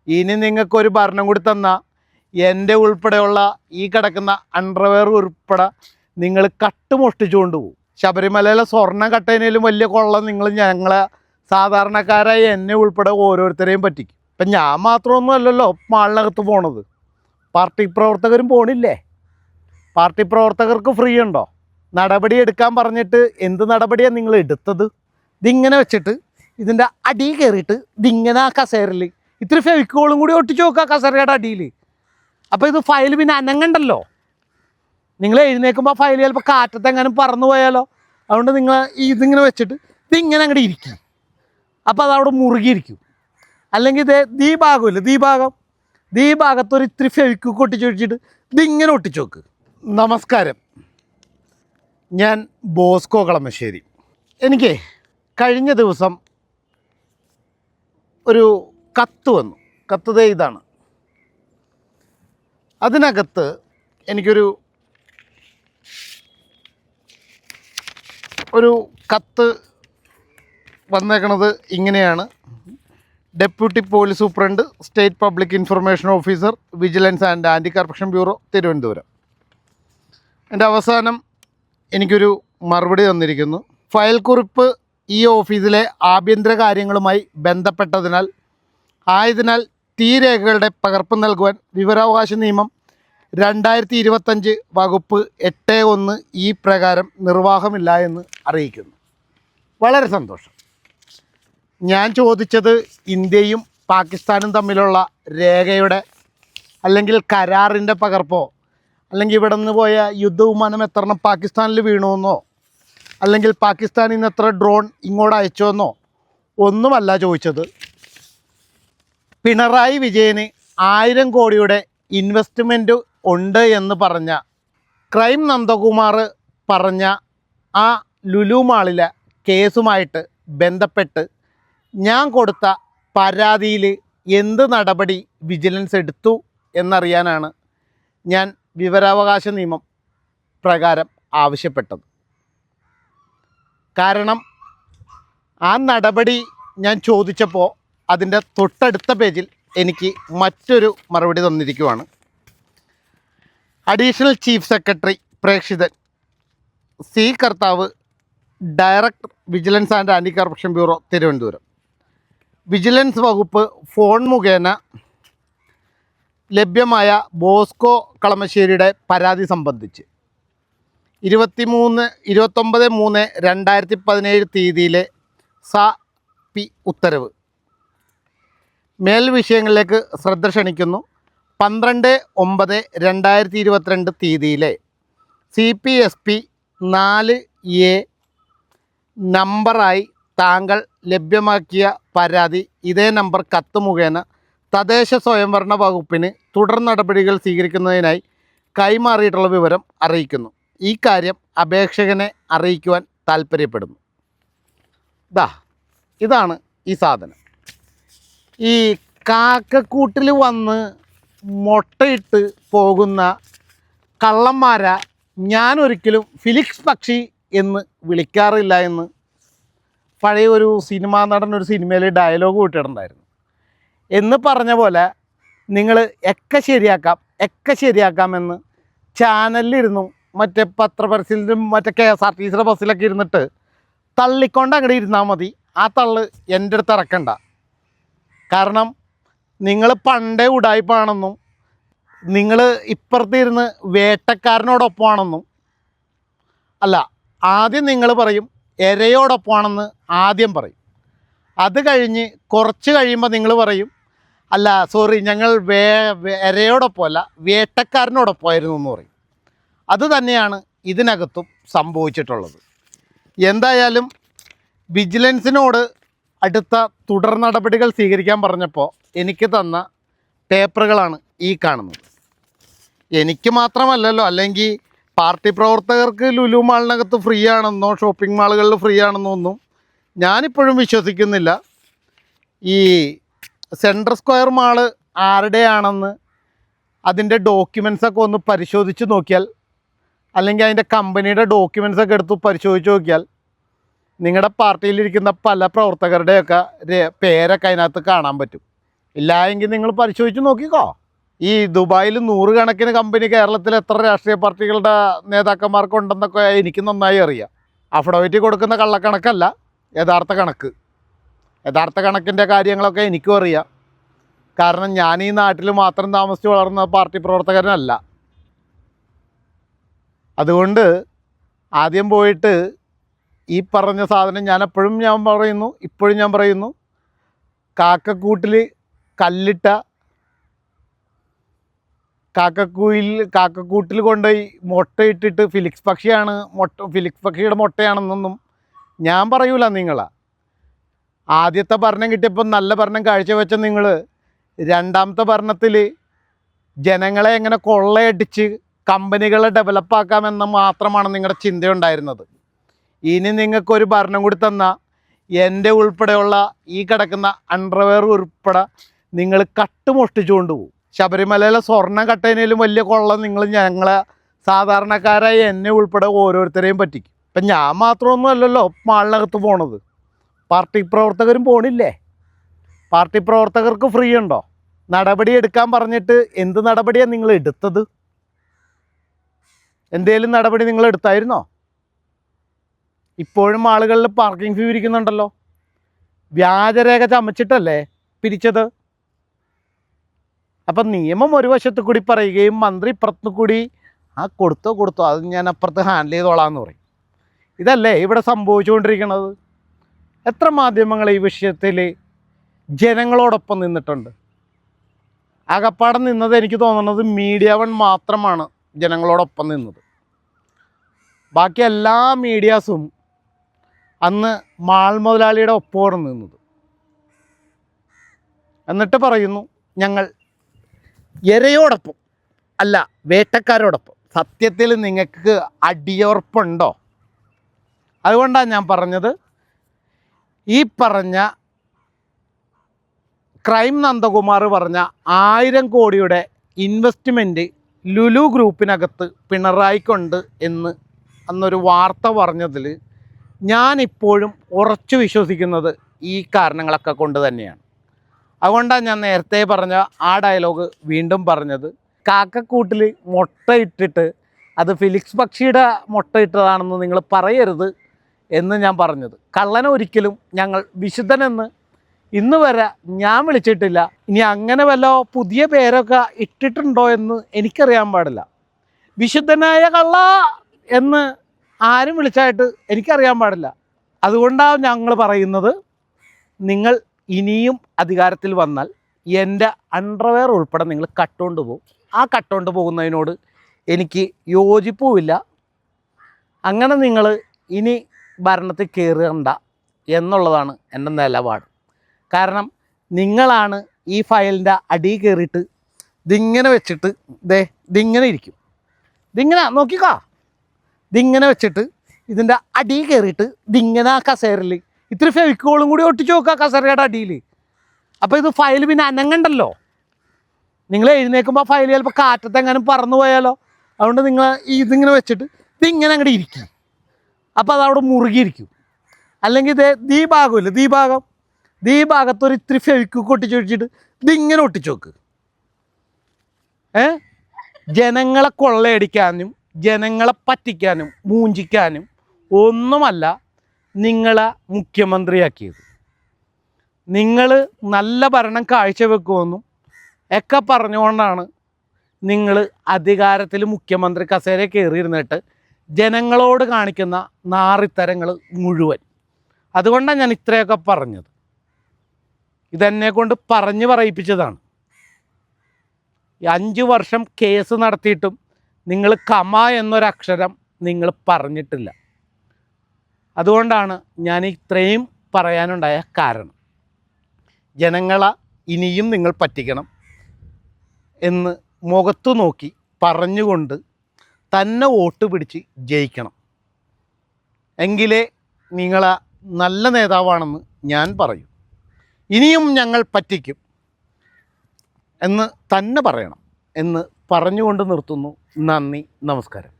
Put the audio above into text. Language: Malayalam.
ഇനി നിങ്ങൾക്കൊരു ഭരണം കൂടി തന്നാൽ എൻ്റെ ഉൾപ്പെടെയുള്ള ഈ കിടക്കുന്ന അണ്ടർവെയർ ഉൾപ്പെടെ നിങ്ങൾ കട്ടുമൊഷ്ടിച്ചു കൊണ്ടുപോകും. ശബരിമലയിലെ സ്വർണ്ണം കട്ടതിനേലും വലിയ കൊള്ളം നിങ്ങൾ ഞങ്ങളെ സാധാരണക്കാരായ എന്നെ ഉൾപ്പെടെ ഓരോരുത്തരെയും പറ്റിക്കും. ഇപ്പം ഞാൻ മാത്രമൊന്നും അല്ലല്ലോ മാളിനകത്ത് പോണത്, പാർട്ടി പ്രവർത്തകരും പോണില്ലേ? പാർട്ടി പ്രവർത്തകർക്ക് ഫ്രീ ഉണ്ടോ? നടപടി എടുക്കാൻ പറഞ്ഞിട്ട് എന്ത് നടപടിയാണ് നിങ്ങൾ എടുത്തത്? ഇതിങ്ങനെ വെച്ചിട്ട് ഇതിൻ്റെ അടി കയറിയിട്ട് ഇതിങ്ങനെ ആ കസേരയിൽ ഇത്തിരി ഫെവിക്കോളും കൂടി ഒട്ടിച്ച് നോക്കുക കസേരയുടെ അടിയിൽ. അപ്പോൾ ഇത് ഫയൽ പിന്നെ അനങ്ങണ്ടല്ലോ. നിങ്ങൾ എഴുന്നേൽക്കുമ്പോൾ ഫയൽ ചിലപ്പോൾ കാറ്റത്തെങ്ങാനും പറന്നു പോയാലോ. അതുകൊണ്ട് നിങ്ങൾ ഇതിങ്ങനെ വെച്ചിട്ട് ഇതിങ്ങനെ അങ്ങോട്ട് ഇരിക്കും. അപ്പോൾ അതവിടെ മുറുകിയിരിക്കും. അല്ലെങ്കിൽ ഈ ഭാഗമില്ല, ഈ ഭാഗത്തൊരു ഇത്തിരി ഫെവിക്ക് ഒട്ടിച്ച് വെച്ചിട്ട് ഇതിങ്ങനെ ഒട്ടിച്ച് നോക്ക്. നമസ്കാരം, ഞാൻ ബോസ്കോ കളമശ്ശേരി. എനിക്ക് കഴിഞ്ഞ ദിവസം ഒരു കത്ത് വന്നു. കത്ത് ഇതാണ്. അതിനകത്ത് എനിക്കൊരു കത്ത് വന്നേക്കണത് ഇങ്ങനെയാണ്. Deputy police superintendent, state public information officer, vigilance and anti corruption bureau, Thiruvananthapuram. എൻ്റെ അവസാനം എനിക്കൊരു മറുപടി തന്നിരിക്കുന്നു. ഫയൽ കുറിപ്പ് ഈ ഓഫീസിലെ ആഭ്യന്തര കാര്യങ്ങളുമായി ബന്ധപ്പെട്ടതിനാൽ ഈ രേഖകളുടെ പകർപ്പ് നൽകുവാൻ വിവരാവകാശ നിയമം 2025 വകുപ്പ് 8(1) ഈ പ്രകാരം നിർവാഹമില്ല എന്ന് അറിയിക്കുന്നു. വളരെ സന്തോഷം. ഞാൻ ചോദിച്ചത് ഇന്ത്യയും പാകിസ്ഥാനും തമ്മിലുള്ള രേഖയുടെ അല്ലെങ്കിൽ കരാറിൻ്റെ പകർപ്പോ, അല്ലെങ്കിൽ ഇവിടെ നിന്ന് പോയ യുദ്ധവിമാനം എത്രണ്ണം പാകിസ്ഥാനിൽ വീണുവെന്നോ, അല്ലെങ്കിൽ പാകിസ്ഥാനിൽ നിന്ന് എത്ര ഡ്രോൺ ഇങ്ങോട്ട് അയച്ചോന്നോ ഒന്നുമല്ല ചോദിച്ചത്. പിണറായി വിജയന് 1000 കോടിയുടെ ഇൻവെസ്റ്റ്മെൻറ്റ് ഉണ്ട് എന്ന് പറഞ്ഞ ക്രൈം നന്ദകുമാർ പറഞ്ഞ ആ ലുലു മാളിലെ കേസുമായിട്ട് ബന്ധപ്പെട്ട് ഞാൻ കൊടുത്ത പരാതിയിൽ എന്ത് നടപടി വിജിലൻസ് എടുത്തു എന്നറിയാനാണ് ഞാൻ വിവരാവകാശ നിയമം പ്രകാരം ആവശ്യപ്പെട്ടത്. കാരണം ആ നടപടി ഞാൻ ചോദിച്ചപ്പോൾ അതിൻ്റെ തൊട്ടടുത്ത പേജിൽ എനിക്ക് മറ്റൊരു മറുപടി തന്നിരിക്കുവാണ്. അഡീഷണൽ ചീഫ് സെക്രട്ടറി പ്രേക്ഷിതൻ സി കർത്താവ്, director vigilance and anti corruption bureau, Thiruvananthapuram. വിജിലൻസ് വകുപ്പ് ഫോൺ മുഖേന ലഭ്യമായ ബോസ്കോ കളമശ്ശേരിയുടെ പരാതി സംബന്ധിച്ച് 29/3/2017 തീയതിയിലെ പി ഉത്തരവ് മേൽ വിഷയങ്ങളിലേക്ക് ശ്രദ്ധ ക്ഷണിക്കുന്നു. 12/9/2022 തീയതിയിലെ CPSP 4A നമ്പറായി താങ്കൾ ലഭ്യമാക്കിയ പരാതി ഇതേ നമ്പർ കത്ത് മുഖേന തദ്ദേശ സ്വയംഭരണ വകുപ്പിന് തുടർ നടപടികൾ സ്വീകരിക്കുന്നതിനായി കൈമാറിയിട്ടുള്ള വിവരം അറിയിക്കുന്നു. ഈ കാര്യം അപേക്ഷകനെ അറിയിക്കുവാൻ താൽപ്പര്യപ്പെടുന്നു. ഇതാണ് ഈ സാധനം. ഈ കാക്കക്കൂട്ടിൽ വന്ന് മുട്ടയിട്ട് പോകുന്ന കള്ളന്മാരെ ഞാനൊരിക്കലും ഫിലിക്സ് പക്ഷി എന്ന് വിളിക്കാറില്ല എന്ന് പഴയ ഒരു സിനിമാ നടൻ ഒരു സിനിമയിൽ ഡയലോഗ് വിട്ടിട്ടുണ്ടായിരുന്നു. എന്ന് പറഞ്ഞ പോലെ നിങ്ങൾ ഒക്കെ ശരിയാക്കാമെന്ന് ചാനലിലിരുന്നു മറ്റേ പത്രപരസ്യത്തിലും മറ്റേ KSRTCയുടെ ബസ്സിലൊക്കെ ഇരുന്നിട്ട് തള്ളിക്കൊണ്ട് അങ്ങോട്ട് ഇരുന്നാൽ മതി. ആ തള്ള് എൻ്റെ അടുത്ത് ഇറക്കണ്ട. കാരണം നിങ്ങൾ പണ്ടേ ഉടായ്പാണെന്നും നിങ്ങൾ ഇപ്പുറത്തിരുന്ന് വേട്ടക്കാരനോടൊപ്പമാണെന്നും അല്ല, ആദ്യം നിങ്ങൾ പറയും എരയോടൊപ്പമാണെന്ന് ആദ്യം പറയും. അത് കഴിഞ്ഞ് കുറച്ച് കഴിയുമ്പോൾ നിങ്ങൾ പറയും അല്ല സോറി ഞങ്ങൾ എരയോടൊപ്പമല്ല വേട്ടക്കാരനോടൊപ്പമായിരുന്നു എന്ന് പറയും. അത് തന്നെയാണ് ഇതിനകത്തും സംഭവിച്ചിട്ടുള്ളത്. എന്തായാലും വിജിലൻസിനോട് അടുത്ത തുടർ നടപടികൾ സ്വീകരിക്കാൻ പറഞ്ഞപ്പോൾ എനിക്ക് തന്ന പേപ്പറുകളാണ് ഈ കാണുന്നത്. എനിക്ക് മാത്രമല്ലല്ലോ, അല്ലെങ്കിൽ പാർട്ടി പ്രവർത്തകർക്ക് ലുലു മാളിനകത്ത് ഫ്രീ ആണെന്നോ ഷോപ്പിംഗ് മാളുകളിൽ ഫ്രീ ആണെന്നോ ഒന്നും ഞാനിപ്പോഴും വിശ്വസിക്കുന്നില്ല. ഈ സെൻട്രൽ സ്ക്വയർ മാള് ആരുടെയാണെന്ന് അതിൻ്റെ ഡോക്യുമെൻസൊക്കെ ഒന്ന് പരിശോധിച്ച് നോക്കിയാൽ, അല്ലെങ്കിൽ അതിൻ്റെ കമ്പനിയുടെ ഡോക്യുമെൻസൊക്കെ എടുത്ത് പരിശോധിച്ച് നോക്കിയാൽ നിങ്ങളുടെ പാർട്ടിയിലിരിക്കുന്ന പല പ്രവർത്തകരുടെയൊക്കെ പേരൊക്കെ അതിനകത്ത് കാണാൻ പറ്റും. ഇല്ല എങ്കിൽ നിങ്ങൾ പരിശോധിച്ച് നോക്കിക്കോ. ഈ ദുബായിൽ 100 കണക്കിന് കമ്പനി കേരളത്തിൽ എത്ര രാഷ്ട്രീയ പാർട്ടികളുടെ നേതാക്കന്മാർക്കുണ്ടെന്നൊക്കെ എനിക്ക് നന്നായി അറിയാം. അഫിഡവിറ്റ് കൊടുക്കുന്ന കള്ളക്കണക്കല്ല യഥാർത്ഥ കണക്ക്. യഥാർത്ഥ കണക്കിൻ്റെ കാര്യങ്ങളൊക്കെ എനിക്കും അറിയാം. കാരണം ഞാൻ ഈ നാട്ടിൽ മാത്രം താമസിച്ച് വളർന്ന പാർട്ടി പ്രവർത്തകനല്ല. അതുകൊണ്ട് ആദ്യം പോയിട്ട് ഈ പറഞ്ഞ സാധനം ഇപ്പോഴും ഞാൻ പറയുന്നു, കാക്കക്കൂട്ടിൽ കല്ലിട്ട കാക്കക്കൂട്ടിൽ കൊണ്ടുപോയി മുട്ടയിട്ടിട്ട് ഫിലിക്സ് പക്ഷിയുടെ മുട്ടയാണെന്നൊന്നും ഞാൻ പറയൂല. ആദ്യത്തെ ഭരണം കിട്ടിയപ്പോൾ നല്ല ഭരണം കാഴ്ചവെച്ച നിങ്ങൾ രണ്ടാമത്തെ ഭരണത്തിൽ ജനങ്ങളെ എങ്ങനെ കൊള്ളയടിച്ച് കമ്പനികളെ ഡെവലപ്പാക്കാമെന്ന് മാത്രമാണ് നിങ്ങളുടെ ചിന്തയുണ്ടായിരുന്നത്. ഇനി നിങ്ങൾക്കൊരു ഭരണം കൂടി തന്നാൽ എൻ്റെ ഉൾപ്പെടെയുള്ള ഈ കിടക്കുന്ന അണ്ടർവെയർ ഉൾപ്പെടെ നിങ്ങൾ കട്ടുമൊഷ്ടിച്ചു കൊണ്ടുപോകും. ശബരിമലയിലെ സ്വർണ്ണം കട്ടതിനേലും വലിയ കൊള്ള ഞങ്ങളെ സാധാരണക്കാരായ എന്നെ ഉൾപ്പെടെ ഓരോരുത്തരെയും പറ്റിക്കും. ഇപ്പം ഞാൻ മാത്രമൊന്നും അല്ലല്ലോ മാളിനകത്ത് പോണത്, പാർട്ടി പ്രവർത്തകരും പോണില്ലേ? പാർട്ടി പ്രവർത്തകർക്ക് ഫ്രീ ഉണ്ടോ? നടപടി എടുക്കാൻ പറഞ്ഞിട്ട് എന്ത് നടപടിയാണ് നിങ്ങൾ എടുത്തത്? എന്തേലും നടപടി നിങ്ങൾ എടുത്തായിരുന്നോ? ഇപ്പോഴും ആളുകളിൽ പാർക്കിംഗ് ഫീ ഇരിക്കുന്നുണ്ടല്ലോ. വ്യാജരേഖ ചമച്ചിട്ടല്ലേ പിരിച്ചത്? അപ്പം നിയമം ഒരു വശത്ത് കൂടി പറയുകയും മന്ത്രി ഇപ്പുറത്ത് കൂടി കൊടുത്തോ അത് ഞാൻ അപ്പുറത്ത് ഹാൻഡിൽ ചെയ്തോളാമെന്ന് പറയും. ഇതല്ലേ ഇവിടെ സംഭവിച്ചുകൊണ്ടിരിക്കുന്നത്? എത്ര മാധ്യമങ്ങൾ ഈ വിഷയത്തിൽ ജനങ്ങളോടൊപ്പം നിന്നിട്ടുണ്ട്? ആകപ്പാടെ നിന്നത് എനിക്ക് തോന്നുന്നത് മീഡിയ വൺ മാത്രമാണ് ജനങ്ങളോടൊപ്പം നിന്നത്. ബാക്കി എല്ലാ മീഡിയാസും അന്ന് മാൾ മുതലാളിയുടെ ഒപ്പമാണ് നിന്നത്. എന്നിട്ട് പറയുന്നു ഞങ്ങൾ ഇരയോടൊപ്പം അല്ല വേട്ടക്കാരോടൊപ്പം. സത്യത്തിൽ നിങ്ങൾക്ക് അടിയുറപ്പുണ്ടോ? അതുകൊണ്ടാണ് ഞാൻ പറഞ്ഞത്, ഈ പറഞ്ഞ ക്രൈം നന്ദകുമാർ പറഞ്ഞ 1000 കോടിയുടെ ഇൻവെസ്റ്റ്മെൻറ്റ് ലുലു ഗ്രൂപ്പിനകത്ത് പിണറായിക്കൊണ്ട് എന്ന് അന്നൊരു വാർത്ത പറഞ്ഞതിൽ ഞാനിപ്പോഴും ഉറച്ചു വിശ്വസിക്കുന്നത് ഈ കാരണങ്ങളൊക്കെ കൊണ്ട് തന്നെയാണ്. അതുകൊണ്ടാണ് ഞാൻ നേരത്തെ പറഞ്ഞ ആ ഡയലോഗ് വീണ്ടും പറഞ്ഞത്. കാക്കക്കൂട്ടിൽ മുട്ടയിട്ടിട്ട് അത് ഫിലിക്സ് പക്ഷിയുടെ മുട്ടയിട്ടതാണെന്ന് നിങ്ങൾ പറയരുത് എന്ന് ഞാൻ പറഞ്ഞത്. കള്ളനെ ഒരിക്കലും ഞങ്ങൾ വിശുദ്ധനെന്ന് ഇന്ന് വരെ ഞാൻ വിളിച്ചിട്ടില്ല. ഇനി അങ്ങനെ വല്ല പുതിയ പേരൊക്കെ ഇട്ടിട്ടുണ്ടോ എന്ന് എനിക്കറിയാൻ പാടില്ല. വിശുദ്ധനായ കള്ള എന്ന് ആരും വിളിച്ചായിട്ട് എനിക്കറിയാൻ പാടില്ല. അതുകൊണ്ടാണ് ഞങ്ങൾ പറയുന്നത്, നിങ്ങൾ ഇനിയും അധികാരത്തിൽ വന്നാൽ എൻ്റെ അണ്ടർവെയർ ഉൾപ്പെടെ നിങ്ങൾ കട്ടുകൊണ്ട് പോകും. ആ കട്ടുകൊണ്ട് പോകുന്നതിനോട് എനിക്ക് യോജിപ്പുമില്ല. അങ്ങനെ നിങ്ങൾ ഇനി ഭരണത്തിൽ കയറണ്ട എന്നുള്ളതാണ് എൻ്റെ നിലപാട്. കാരണം നിങ്ങളാണ് ഈ ഫയലിൻ്റെ അടിയിൽ കയറിയിട്ട് ഇതിങ്ങനെ വെച്ചിട്ട് ഇതിങ്ങനെ ഇരിക്കും. ഇതിങ്ങനെ നോക്കിക്കോ, ഇതിങ്ങനെ വെച്ചിട്ട് ഇതിൻ്റെ അടിയിൽ കയറിയിട്ട് ഇതിങ്ങനെ ആ കസേരയിൽ ഇത്തിരി ഫെവിക്കോളും കൂടി ഒട്ടിച്ച് നോക്കുക കസേരയുടെ അടിയിൽ. അപ്പോൾ ഇത് ഫയൽ പിന്നെ അനങ്ങണ്ടല്ലോ. നിങ്ങൾ എഴുന്നേൽക്കുമ്പോൾ ഫയൽ ചിലപ്പോൾ കാറ്റത്തെങ്ങാനും പറന്നു പോയാലോ. അതുകൊണ്ട് നിങ്ങൾ ഇതിങ്ങനെ വെച്ചിട്ട് ഇതിങ്ങനെ അങ്ങോട്ട് ഇരിക്കും. അപ്പോൾ അതവിടെ മുറുകിയിരിക്കും. അല്ലെങ്കിൽ ഈ ഭാഗമില്ല, ഈ ഭാഗത്തൊരു ഇത്തിരി ഫെവിക്കൊക്കെ ഒട്ടിച്ച് വെച്ചിട്ട് ഇതിങ്ങനെ ഒട്ടിച്ച് നോക്ക്. ജനങ്ങളെ കൊള്ളയടിക്കാനും ജനങ്ങളെ പറ്റിക്കാനും മൂഞ്ചിക്കാനും ഒന്നുമല്ല നിങ്ങളെ മുഖ്യമന്ത്രിയാക്കിയത്. നിങ്ങൾ നല്ല ഭരണം കാഴ്ചവെക്കുമെന്നും ഒക്കെ പറഞ്ഞുകൊണ്ടാണ് നിങ്ങൾ അധികാരത്തിൽ മുഖ്യമന്ത്രി കസേര കയറിയിരുന്നിട്ട് ജനങ്ങളോട് കാണിക്കുന്ന നാറിത്തരങ്ങൾ മുഴുവൻ. അതുകൊണ്ടാണ് ഞാൻ ഇത്രയൊക്കെ പറഞ്ഞത്. ഇതെന്നെ കൊണ്ട് പറഞ്ഞു പറയിപ്പിച്ചതാണ്. 5 വർഷം കേസ് നടത്തിയിട്ടും നിങ്ങൾ കമ എന്നൊരക്ഷരം നിങ്ങൾ പറഞ്ഞിട്ടില്ല. അതുകൊണ്ടാണ് ഞാൻ ഇത്രയും പറയാനുണ്ടായ കാരണം. ജനങ്ങളെ ഇനിയും നിങ്ങൾ പറ്റിക്കണം എന്ന് മുഖത്തു നോക്കി പറഞ്ഞുകൊണ്ട് തന്നെ വോട്ട് പിടിച്ച് ജയിക്കണം. എങ്കിലേ നിങ്ങളെ നല്ല നേതാവാണെന്ന് ഞാൻ പറയും. ഇനിയും ഞങ്ങൾ പറ്റിക്കും എന്ന് തന്നെ പറയണം എന്ന് പറഞ്ഞുകൊണ്ട് നിർത്തുന്നു. നന്ദി, നമസ്കാരം.